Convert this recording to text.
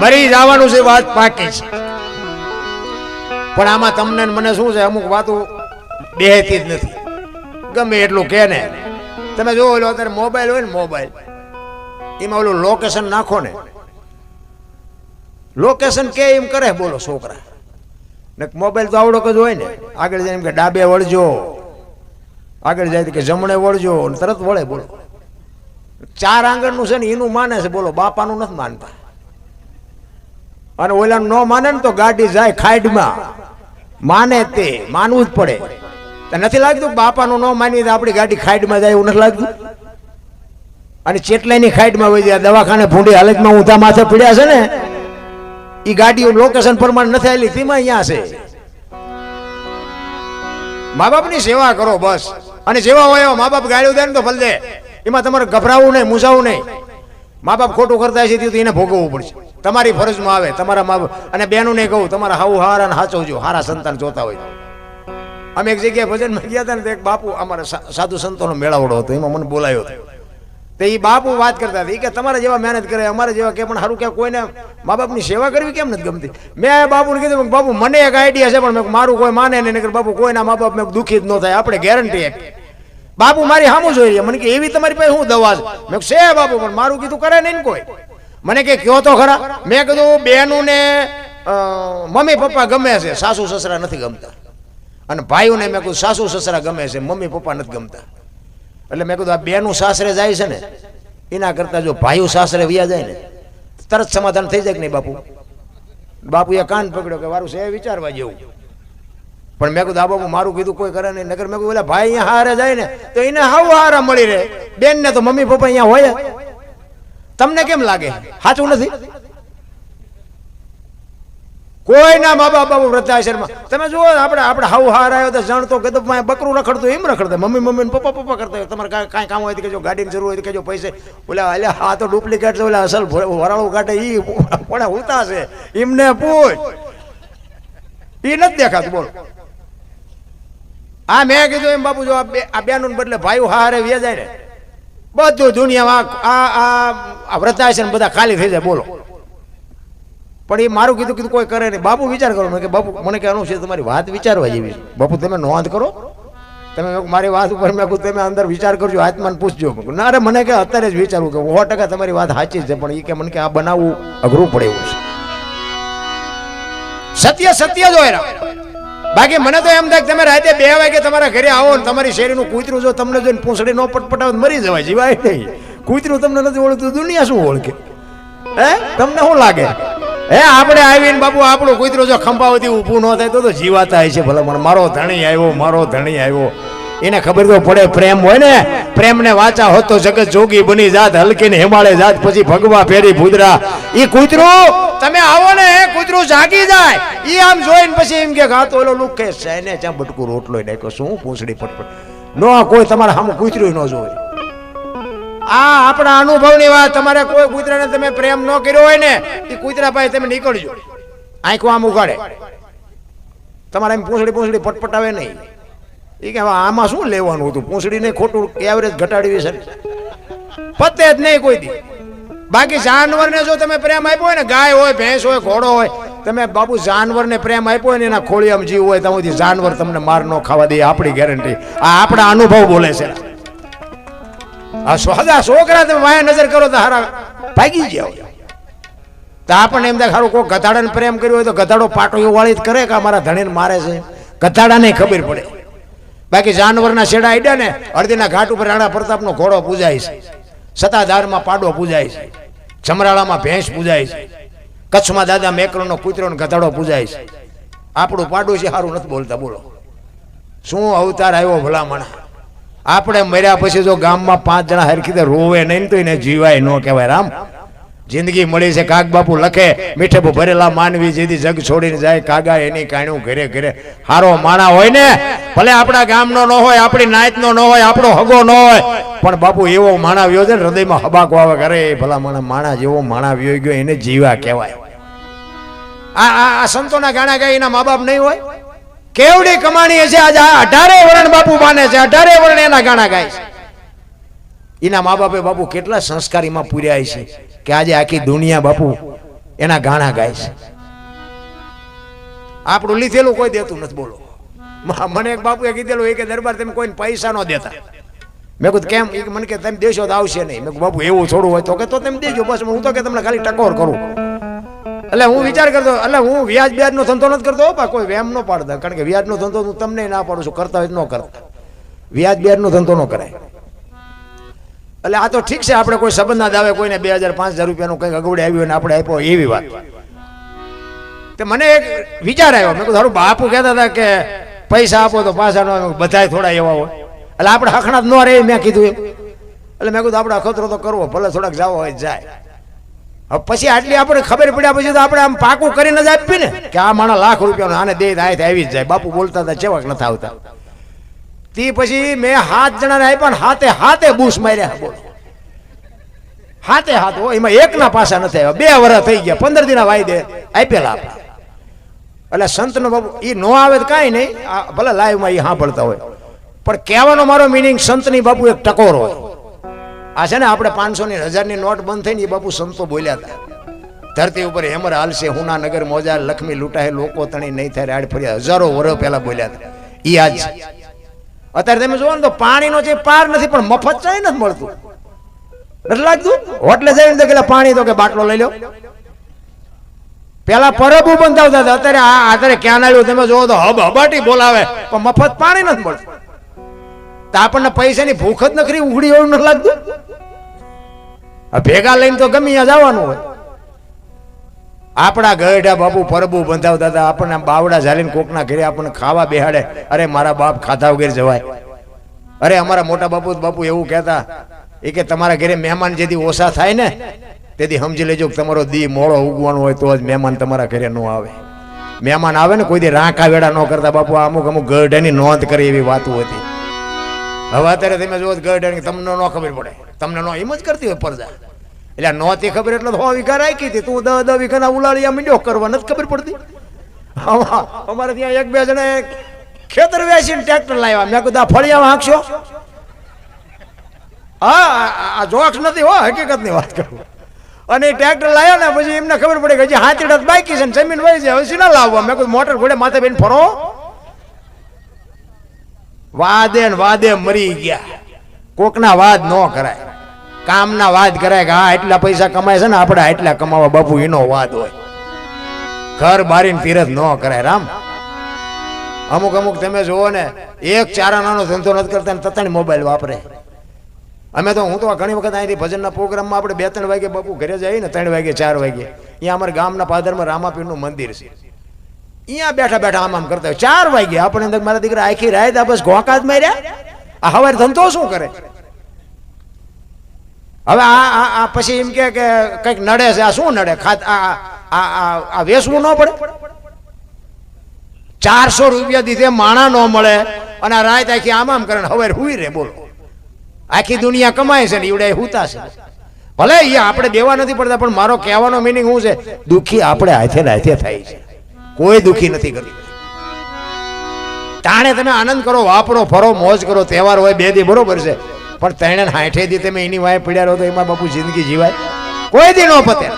મરી જવાનું છે, વાત પાકી છે. પણ આમાં તમને મને શું છે, અમુક વાતો બેહતી જ નથી. ગમે એટલું કે ને તમે જો ઓલો અત્યારે મોબાઈલ હોય ને, મોબાઈલ એમાં ઓલું લોકેશન નાખો ને, લોકેશન કે એમ કરે બોલો છોકરા ને. મોબાઈલ તો આવડો જ હોય ને, આગળ જાય એમ કે ડાબે વળજો, આગળ જાય કે જમણે વળજો, તરત વળે બોલો. 4 આંગળનું છે ને એનું માને છે બોલો, બાપાનું નથી માનતા. અને ઓલાનું ન માને ને તો ગાડી જાય ખાઈડમાં. માને તે માનવું જ પડે. નથી લાગતું બાપાનું ન માનવી તો આપણી ગાડી ખાઈડમાં જાય એવું નથી લાગતું? અને ચેટલાની ખાઈડમાં વહી જાય. દવાખાને ભૂંડી હાલતમાં ઊંધા માથે પીડ્યા છે ને, એ ગાડીઓ લોકેશન પ્રમાણે નથી આવેલી, તેમાં અહીંયા છે. મા બાપની સેવા કરો બસ. અને જેવા હોય એવા મા બાપ ગાળ્યું દે ને તો ભલે દે, એમાં તમારે ગભરાવું નહીં, મૂંઝાવું નહીં. મા બાપ ખોટું કરતા છે તો એને ભોગવવું પડશે, તમારી ફરજમાં આવે. તમારા મા બાપ અને બેનું ને કહું, તમારા હાવ હારા હાચવજો, હારા સંતાન જોતા હોય. અમે એક જગ્યાએ ભજનમાં ગયા હતા ને, તો એક બાપુ અમારા સાધુ સંતોનો મેળાવડો હતો, એમાં મને બોલાયો હતો. તો એ બાપુ વાત કરતા હતા કે તમારા જેવા મહેનત કરે, અમારા જેવા કે પણ સારું કે કોઈને મા બાપની સેવા કરવી કેમ નથી ગમતી. મેં બાપુને કીધું, બાપુ મને એક આઈડિયા છે, પણ મારું કોઈ માને નહીં. બાપુ કોઈના મા બાપ મેં દુઃખી જ ન થાય, આપણે ગેરંટી આપી. બાપુ મારી સામું જોઈ રહ્યા. મને કે એવી તમારી પાસે શું દવા છે? મેં છે બાપુ, પણ મારું કીધું કરે નહીં કોઈ. મને કે કયો તો ખરા. મેં કીધું બેનું ને મમ્મી પપ્પા ગમે છે, સાસુ સસરા નથી ગમતા. અને ભાઈઓને મેં કીધું સાસુ સસરા ગમે છે, મમ્મી પપ્પા નથી ગમતા. એટલે મેં કીધું આ બેનું સાસરે જાય છે ને, એના કરતા જો ભાઈઓ સાસરે વ્યા જાય ને, તરત સમાધાન થઈ જાય કે નહીં બાપુ? બાપુએ કાન પકડ્યો કે વારું છે વિચારવા જેવું. પણ મેં કીધું આ બાપુ મારું કીધું કોઈ કરે નહીં. નગર મેં કીધું ઓલા ભાઈ અહીંયા હારે જાય ને તો એને હાવ હારા મળી રહે, બેન ને તો મમ્મી પપ્પા અહીંયા હોય. તમને કેમ લાગે સાચું નથી? કોઈના મા બાપ બાપુ વૃદ્ધાશ્રમમાં તમે જુઓ, આપણે હાવ હાર આવ્યો તો જાણતો કે બકરું રખડતું એમ રખડતા, મમ્મી મમ્મી પપ્પા પપ્પા કરતા હોય. તમારે કાંઈ કામ હોય તો કહેજો, ગાડીની જરૂર હોય તો કહેજો, પૈસે ઓલા એટલે હા તો ડુપ્લિકેટ છે, ઓલા અસલ વરાળું કાઢે એ કોને ઉતા છે એમને પૂછ, એ નથી દેખાતું બોલો. હા મેં કીધું એમ બાપુ, જો આ બેનું બદલે ભાઈઓ હારે વ્યા જાય ને, બધું દુનિયામાં આ વૃદ્ધાશ્રમ બધા ખાલી થઈ જાય બોલો. પણ એ મારું કીધું કોઈ કરે નહીં. બાપુ વિચાર કરો. મેં કે બાપુ મને કહેવાનું છે તમારી વાત વિચારવા જેવી છે. બાપુ તમે નોંધ કરો, તમે મારી વાત ઉપર મેં કહું તમે અંદર વિચાર કરજો, આત્માને પૂછજો. ના અરે મને કે અત્યારે જ વિચારવું કે 100% તમારી વાત સાચી છે, પણ એ કે મને કે આ બનાવવું અઘરું પડે એવું છે. સત્ય સત્ય જ હોય. બાકી મને તો એમ થાય કે તમે રાતે 2 વાગે તમારા ઘરે આવો ને તમારી શેરીનું કૂતરું જો તમને જોઈને પૂંછડી નો પટપટાવે મરી જવાય, જીવાય નહીં. કૂતરું તમને નથી ઓળખતું, દુનિયા શું ઓળખે? હે તમને શું લાગે? હે આપણે આવીને બાપુ આપણું કૂતરું જો ખંભાવતી ઊભું ન થાય તો જીવાતા હોય છે. ભલે મને મારો ધણી આવ્યો, મારો ધણી આવ્યો, એને ખબર તો પડે. પ્રેમ હોય ને, પ્રેમને વાંચા હોત તો જગત જોગી બની જાત, હલકીને હિમાળે જાત, પછી ભગવા ફેરી ભૂદરા. એ કૂતરું તમે આવો ને, કૂતરું જાગી જાય. એ આમ જોઈને પછી એમ કે હા તો ઓલો લુક કે સાઈને ચા બટકું રોટલો નાખ્યો, શું પૂંછડી પટપટ નો કોઈ તમારા સામે કૂતરું ન જોવે. આ આપણા અનુભવની વાત. તમારે કોઈ કૂતરાને તમે પ્રેમ ન કર્યો હોય ને, એ કૂતરા પાસે તમે નીકળજો, આંખો આમ ઉગાડે, તમારે એમ પૂંછડી પટપટાવે નહીં. એ કે આમાં શું લેવાનું હતું, પૂંછડીને ખોટું એવરેજ ઘટાડવી છે, પતે જ નહીં કોઈ દી. બાકી જાનવરને જો તમે પ્રેમ આપ્યો હોય ને, ગાય હોય, ભેંસ હોય, ઘોડો હોય, તમે બાપુ જાનવરને પ્રેમ આપ્યો હોય ને, એના ખોળિયામાં જીવ હોય ત્યાં સુધી જાનવર તમને માર ન ખાવા દે, આપણી ગેરંટી. આ આપણા અનુભવ બોલે છે. આ સોદા છોકરા તમે વાયા નજર કરો તો હારા ભાગી જાવ. તો આપણને એમ થાય સારું કોઈ ગધાડાને પ્રેમ કર્યો હોય તો ગધાડો પાટો વાળી જ કરે કે અમારા ધણીને મારે છે, ગધાડાને ખબર પડે. બાકી જાનવરના છેડા આડ્યા ને, અડધીના ઘાટ ઉપર રાણા પ્રતાપનો ઘોડો પૂજાય છે, સતાધારમાં પાડો પૂજાય છે, જમરાળામાં ભેંસ પૂજાય છે, કચ્છમાં દાદા મેકરનો કૂતરો ને ગધાડો પૂજાય છે. આપણું પાડોશી સારું નથી બોલતા બોલો. શું અવતાર આવ્યો ભલામણ. આપણે મર્યા પછી જો ગામમાં 5 જણા હરખી રોવે નહીં તો એને જીવાય ન કહેવાય. રામ જિંદગી મળી છે. કાગ બાપુ લખે, મીઠે ભરેલા માનવી જેથી જગ છોડીને જાય, કાગા એની કાણ્યું ઘરે ઘરે. હારો માણા હોય ને, ભલે આપણા ગામનો ન હોય, આપણી નાતનો ન હોય, આપણો હગો ન હોય, પણ બાપુ એવો માણા વ્યો છે ને, હૃદયમાં હબાકો આવે કરે ભલા માણા જેવો માણા વ્યો ગયો એને જીવા કહેવાય. આ સંતોના ગાણા ગાય એના મા બાપ નહીં હોય? કેવડી કમાણી હશે. આજે 18 વર્ષ બાપુ માને છે, 18 વર્ષ એના ગાણા ગાય છે. એના મા બાપે બાપુ કેટલા સંસ્કારીમાં પૂર્યા છે કે આજે આખી દુનિયા બાપુ એના ગાણા ગાય છે. આપણું લીધેલું કોઈ દેતું નથી. બોલો, મને એક બાપુએ કીધેલું એ કે દરબાર તમે કોઈને પૈસા ન દેતા. મેં કીધું કેમ? એ મને કે તમે દેશો તો આવશે નહીં. મેં કીધું બાપુ એવું થોડું હોય તો કે તો તમે દેજો બસ. હું તો કે તમને ખાલી ટકોર કરું. એટલે હું વિચાર કરતો, એટલે હું વ્યાજ નો ધંધો નથી કરતો. કોઈ વેમ ન પાડતા, કારણ કે વ્યાજનો ધંધો હું તમને ના પાડું છું, કરતા હોય ન કરતા. વ્યાજ નો ધંધો ન કરાય. એટલે આ તો ઠીક છે, આપણે કોઈ સંબંધના દાવે કોઈને 2000-5000 રૂપિયાનું કંઈક અગવડે આવ્યું હોય ને આપણે આપ્યો એવી વાત. તે મને એક વિચાર આવ્યો. મેં કીધું સારું, બાપુ કહેતા હતા કે પૈસા આપો તો પાછા ન આવે, બધાય થોડા એવા હોય, એટલે આપણે હખણાત ન રહે. મેં કીધું એમ. એટલે મેં કીધું આપણે અખતરો તો કરવો, ભલે થોડાક જાવો હોય જાય. હવે પછી આટલી આપણે ખબર પડ્યા પછી તો આપણે આમ પાકું કરીને જ આપીએ ને કે આ માણસ લાખ રૂપિયાનો આને દે આવી જ જાય. બાપુ બોલતા હતા ચેવાક નથી આવતા. તે પછી મેં 7 જણાને આપ્યા ને હાથે હાથે બૂસ માર્યા. બોલો, હાથે હાથ હોય, એમાં એકના પાસા નથી આવ્યા. 2 વર્ષ થઈ ગયા, 15 દિના વાયદે આપેલા આપણા. એટલે સંતનો બાપુ એ નો આવે તો કાંઈ નહીં, ભલે લાઈવમાં એ સાંભળતા હોય, પણ કહેવાનો મારો મિનિંગ સંતની બાપુ એક ટકોર હોય. આ છે ને આપણે 500 ની 1000 ની નોટ બંધ થઈ ને એ બાપુ સંતો બોલ્યા હતા, ધરતી ઉપર હેમર હાલશે, હુના નગર મોજા, લક્ષ્મી લૂંટાય, લોકો તણી નહીં થાય રાડ ફર્યા. હજારો વર્ષ પહેલા બોલ્યા હતા. એ આજ અત્યારે તમે જોવો ને તો પાણીનો જે પાર નથી, પણ મફત ચાય નથી મળતું. નથી લાગતું? હોટલે જઈને તો કે પાણી તો કે બાટલો લઈ લો. પેલા પરબુ બંધાવતા હતા, અત્યારે ક્યાં આવ્યું તમે જોવો તો હબાટી બોલાવે, પણ મફત પાણી નથી મળતું. તો આપણને પૈસાની ભૂખ જ નખરી ઉઘડી એવું નથી લાગતું? ભેગા લઈને તો ગમે ત્યાં જવાનું હોય. આપણા ગઢા બાપુ પરબુ બંધાવતા હતા, આપણને બાવડા ઝાલીને કોકના ઘરે આપણને ખાવા બેહાડે. અરે મારા બાપ ખાધા વગેરે જવાય. અરે અમારા મોટા બાપુ એવું કહેતા, એ કે તમારા ઘરે મહેમાન જેથી ઓછા થાય ને તેથી સમજી લેજો કે તમારો દી મોડો ઉગવાનો હોય તો જ મહેમાન તમારા ઘરે ન આવે. મહેમાન આવે ને કોઈ દી રાંકા વેડા ન કરતા. બાપુ અમુક ગઢાની નોંધ કરી એવી વાતો હતી. હવે અત્યારે તમે જો ગઢાની તમને ન ખબર પડે, તમને નો એમ જ કરતી હોય પરદા. એટલે નહોતી ખબર એટલે 100 વીઘા રાખી હતી, તું 10 વીઘાના ઉલાળિયા મીંડો કરવા નથી ખબર પડતી. અમારે ત્યાં 1-2 જણા ખેતર વેચીને ટ્રેક્ટર લાવ્યા. મેં કીધું આ ફળિયામાં હાંકશો? હા, આ જોક્સ નથી હો, હકીકતની વાત કરું. અને ટ્રેક્ટર લાવ્યા ને પછી એમને ખબર પડી કે હજી 7 બાકી છે ને જમીન વહી છે, હવે સીના લાવવા. મેં કીધું મોટર ઘોડે માથે બેન ફરો. વાદે ને વાદે મરી ગયા. કોકના વાદ ન કરાય, કામના વાદ કરાય કે હા એટલા પૈસા કમાય છે ને આપણે એટલા કમાવા. બાપુ એનો વાદ હોય. ઘર બારીને તીરથ ન કરાય. રામ, અમુક તમે જુઓ ને, એક ચારાનાનો ધંધો નથી કરતા ને તતાણી મોબાઈલ વાપરે. અમે તો હું તો ઘણી વખત અહીંથી ભજનના પ્રોગ્રામમાં આપણે 2-3 વાગે બાપુ ઘરે જઈએ ને, 3 વાગે 4 વાગે અહીંયા અમારા ગામના પાદરમાં રામાપીરનું મંદિર છે. અહીંયા બેઠા બેઠા આમ કરતા હોય 4 વાગે. આપણે અંદર મારા દીકરા આખી રાત આ બસ ઘોંકા જ માર્યા. આ હવારે ધંધો શું કરે? હવે આ પછી એમ કે કંઈક નડે છે. આ શું નડે? આ વેચવું ન પડે? 400 રૂપિયા દીધે માણા ન મળે અને આ રાત આખી આમ કરે ને હવારે હુઈ રે. બોલો, આખી દુનિયા કમાય છે ને ઈવડે હુતા છે. ભલે એ આપણે દેવા નથી પડતા, પણ મારો કહેવાનો મિનિંગ શું છે? દુઃખી આપણે હાથે હાથે થાય છે, કોઈ દુઃખી નથી કરતું. તાણે તમે આનંદ કરો, વાપરો, ફરો, મોજ કરો. તહેવાર હોય 2 દી બરોબર છે, પણ 360 દી તમે એની વાય પડ્યા રહો તો એમાં બાપુ જિંદગી જીવાય? કોઈ દી ન પતે.